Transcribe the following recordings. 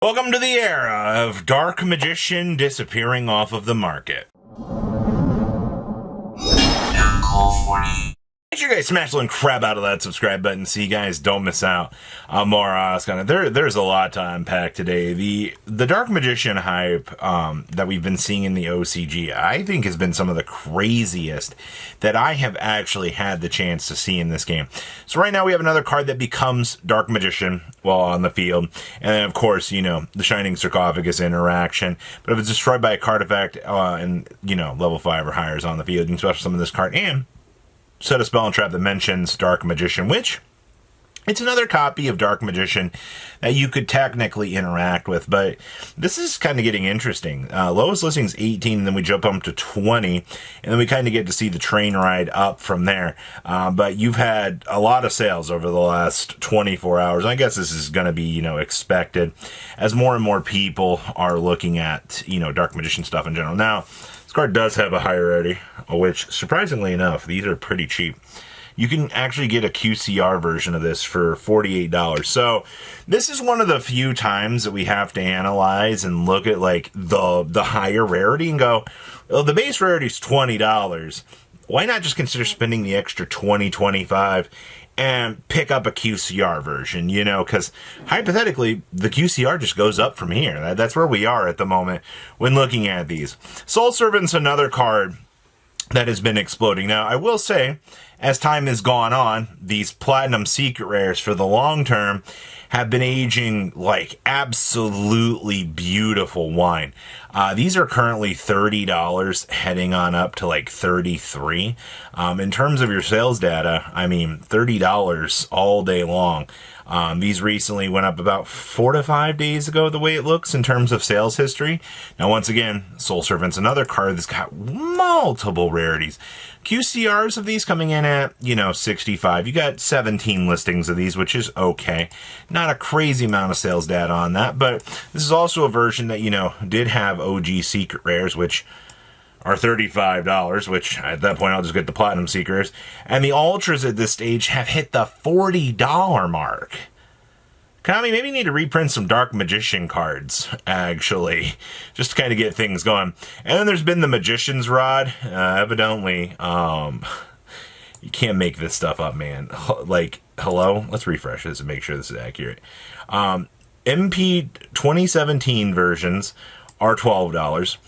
Welcome to the era of Dark Magician disappearing off of the market. Make sure you guys smash the little crap out of that subscribe button so you guys don't miss out on more there's a lot to unpack today. The Dark Magician hype that we've been seeing in the OCG, I think has been some of the craziest that I have actually had the chance to see in this game. So right now we have another card that becomes Dark Magician while on the field. And then of course, you know, the Shining Sarcophagus interaction. But if it's destroyed by a card effect and, you know, level 5 or higher is on the field, you can special summon this card and set a spell and trap that mentions Dark Magician, which it's another copy of Dark Magician that you could technically interact with, but this is kind of getting interesting. Lowest listing is 18, and then we jump up to 20, and then we kind of get to see the train ride up from there. But you've had a lot of sales over the last 24 hours. I guess this is going to be, you know, expected as more and more people are looking at, you know, Dark Magician stuff in general. Now, this card does have a high rarity, which, surprisingly enough, these are pretty cheap. You can actually get a QCR version of this for $48. So this is one of the few times that we have to analyze and look at like the higher rarity and go, well, the base rarity is $20. Why not just consider spending the extra $20, $25 and pick up a QCR version, you know, because hypothetically, the QCR just goes up from here. That's where we are at the moment when looking at these. Soul Servant's another card that has been exploding. Now, I will say, as time has gone on, these Platinum Secret Rares for the long term have been aging like absolutely beautiful wine. These are currently $30, heading on up to like $33. In terms of your sales data, I mean, $30 all day long. These recently went up about 4 to 5 days ago, the way it looks in terms of sales history. Now, once again, Soul Servant's another card that's got multiple rarities. QCRs of these coming in at, you know, 65. You got 17 listings of these, which is okay. Not a crazy amount of sales data on that, but this is also a version that, you know, did have OG Secret Rares, which are $35, which at that point I'll just get the Platinum Seekers. And the Ultras at this stage have hit the $40 mark. Konami, maybe you need to reprint some Dark Magician cards, actually, just to kind of get things going. And then there's been the Magician's Rod. Evidently, you can't make this stuff up, man. Like, hello? Let's refresh this and make sure this is accurate. MP 2017 versions are $12.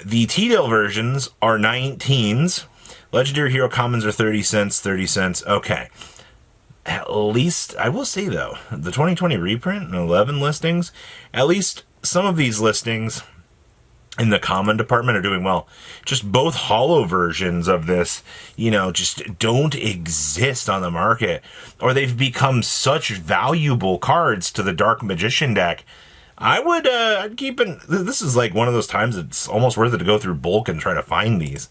The T-Dale versions are 19s. Legendary Hero Commons are 30 cents, 30 cents. Okay. At least, I will say though, the 2020 reprint and 11 listings, at least some of these listings in the common department are doing well. Just both holo versions of this, you know, just don't exist on the market, or they've become such valuable cards to the Dark Magician deck. I'd keep it. This is like one of those times it's almost worth it to go through bulk and try to find these.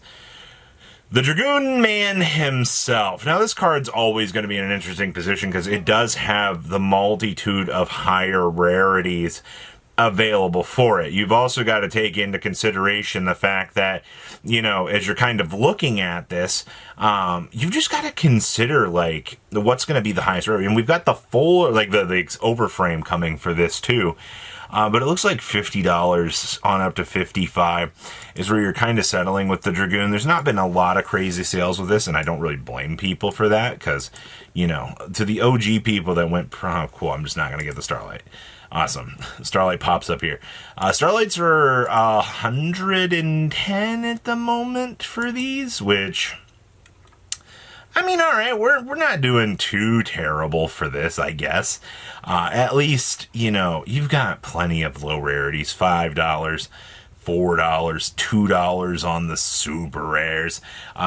The Dragoon man himself. Now, this card's always going to be in an interesting position because it does have the multitude of higher rarities available for it. You've also got to take into consideration the fact that, you know, as you're kind of looking at this, you've just got to consider, like, what's going to be the highest rarity. And we've got the full, like, the overframe coming for this, too. But it looks like $50 on up to $55 is where you're kind of settling with the Dragoon. There's not been a lot of crazy sales with this, and I don't really blame people for that because, you know, to the OG people that went, oh, cool, I'm just not going to get the Starlight. Awesome. Starlight pops up here. Starlights are 110 at the moment for these, which, I mean, all right, we're not doing too terrible for this, I guess. At least, you know, you've got plenty of low rarities, $5, $4, $2 on the super rares.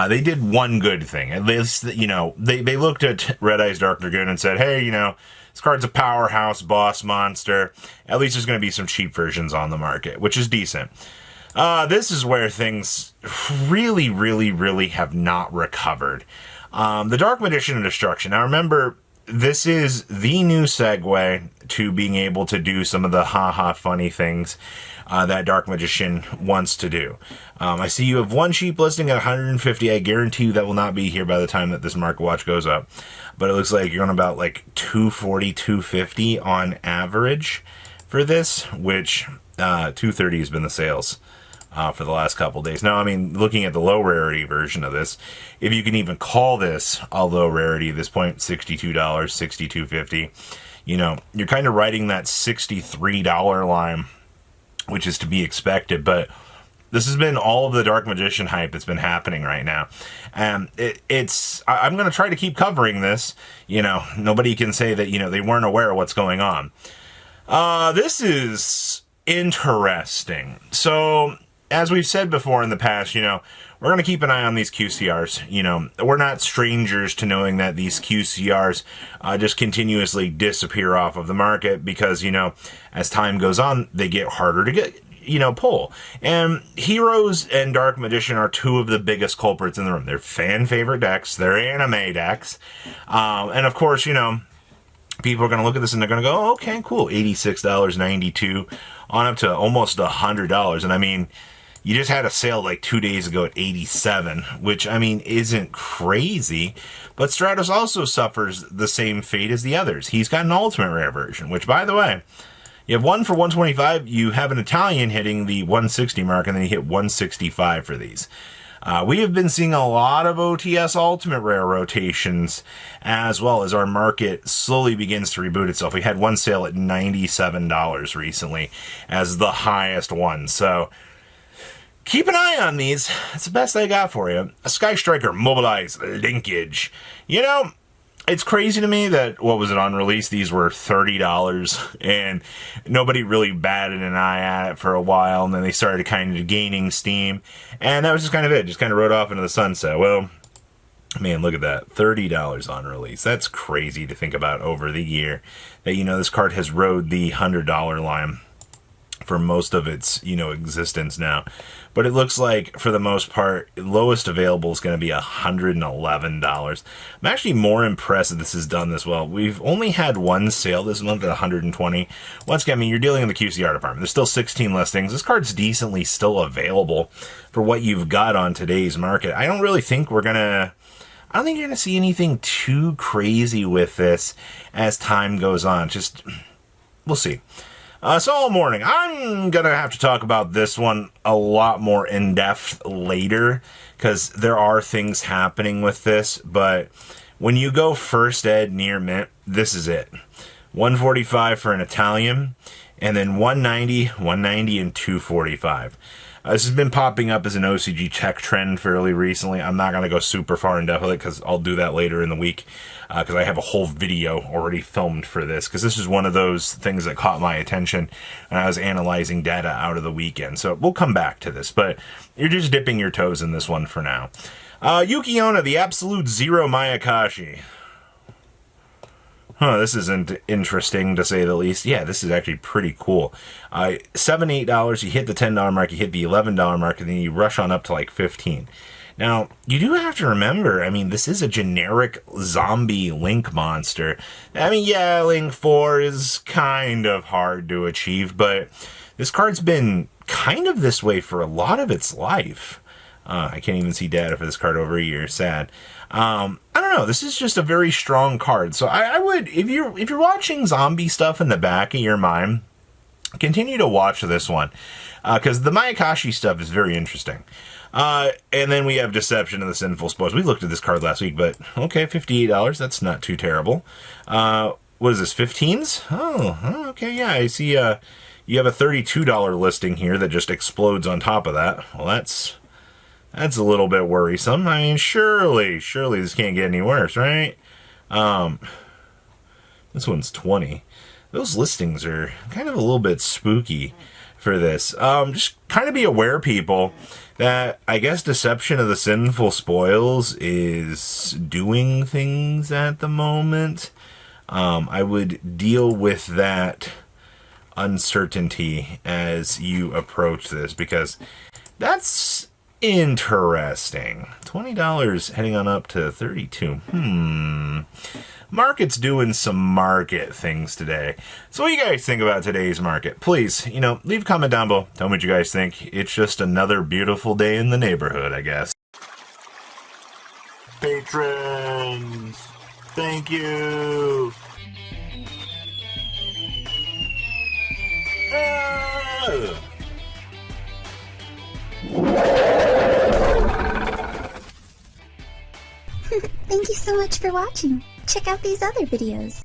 They did one good thing. At least, you know, they looked at Red Eye's Dark Dragoon and said, hey, you know, this card's a powerhouse boss monster. At least there's going to be some cheap versions on the market, which is decent. This is where things really, really, really have not recovered. The Dark Magician of Destruction. Now remember, this is the new segue to being able to do some of the haha funny things that Dark Magician wants to do. I see you have one cheap listing at 150. I guarantee you that will not be here by the time that this market watch goes up. But it looks like you're on about like 240, 250 on average for this, which 230 has been the sales for the last couple days. Now, I mean, looking at the low rarity version of this, if you can even call this a low rarity at this point, $62, $62.50, you know, you're kind of riding that $63 line, which is to be expected, but this has been all of the Dark Magician hype that's been happening right now. I'm going to try to keep covering this. You know, nobody can say that, you know, they weren't aware of what's going on. This is interesting. So, as we've said before in the past, you know, we're going to keep an eye on these QCRs. You know, we're not strangers to knowing that these QCRs just continuously disappear off of the market because, you know, as time goes on, they get harder to get, you know, pull. And Heroes and Dark Magician are two of the biggest culprits in the room. They're fan favorite decks. They're anime decks. And of course, you know, people are going to look at this and they're going to go, oh, okay, cool. $86.92 on up to almost $100. And I mean, you just had a sale like 2 days ago at $87, which I mean, isn't crazy. But Stratos also suffers the same fate as the others. He's got an ultimate rare version, which by the way, you have one for 125, you have an Italian hitting the 160 mark, and then you hit 165 for these. We have been seeing a lot of OTS Ultimate Rare rotations, as well as our market slowly begins to reboot itself. We had one sale at $97 recently as the highest one, so keep an eye on these. That's the best I got for you. A Sky Striker Mobilize Linkage. You know, it's crazy to me that, what was it, on release, these were $30, and nobody really batted an eye at it for a while, and then they started kind of gaining steam, and that was just kind of it. Just kind of rode off into the sunset. Well, man, look at that. $30 on release. That's crazy to think about over the year, that, you know, this card has rode the $100 line for most of its, you know, existence now. But it looks like, for the most part, lowest available is going to be $111. I'm actually more impressed that this has done this well. We've only had one sale this month at $120. Once again, I mean, you're dealing in the QCR department. There's still 16 listings. This card's decently still available for what you've got on today's market. I don't think you're going to see anything too crazy with this as time goes on. Just, we'll see. Solemn Warning. I'm going to have to talk about this one a lot more in-depth later, because there are things happening with this, but when you go first ed near mint, this is it. 145 for an Italian, and then 190, and 245. This has been popping up as an OCG check trend fairly recently. I'm not going to go super far in depth with it, because I'll do that later in the week, because I have a whole video already filmed for this, because this is one of those things that caught my attention when I was analyzing data out of the weekend. So we'll come back to this, but you're just dipping your toes in this one for now. Yuki-Onna, the Absolute Zero Mayakashi. This isn't interesting, to say the least. Yeah, this is actually pretty cool. $7, $8, you hit the $10 mark, you hit the $11 mark, and then you rush on up to like $15. Now, you do have to remember, I mean, this is a generic zombie Link monster. I mean, yeah, Link 4 is kind of hard to achieve, but this card's been kind of this way for a lot of its life. I can't even see data for this card over a year. Sad. I don't know. This is just a very strong card. So I would, if you're watching zombie stuff in the back of your mind, continue to watch this one, because the Mayakashi stuff is very interesting. And then we have Deception and the Sinful Spoils. We looked at this card last week, but okay, $58. That's not too terrible. What is this, 15s? Oh, okay, yeah. I see you have a $32 listing here that just explodes on top of that. Well, that's a little bit worrisome. I mean, surely this can't get any worse, right? This one's 20. Those listings are kind of a little bit spooky for this. Just kind of be aware, people, that I guess Deception of the Sinful Spoils is doing things at the moment. I would deal with that uncertainty as you approach this, because that's interesting. $20 heading on up to $32. Market's doing some market things today. So what do you guys think about today's market? Please, leave a comment down below. Tell me what you guys think. It's just another beautiful day in the neighborhood, I guess. Patrons, thank you. love. Thank you so much for watching. Check out these other videos.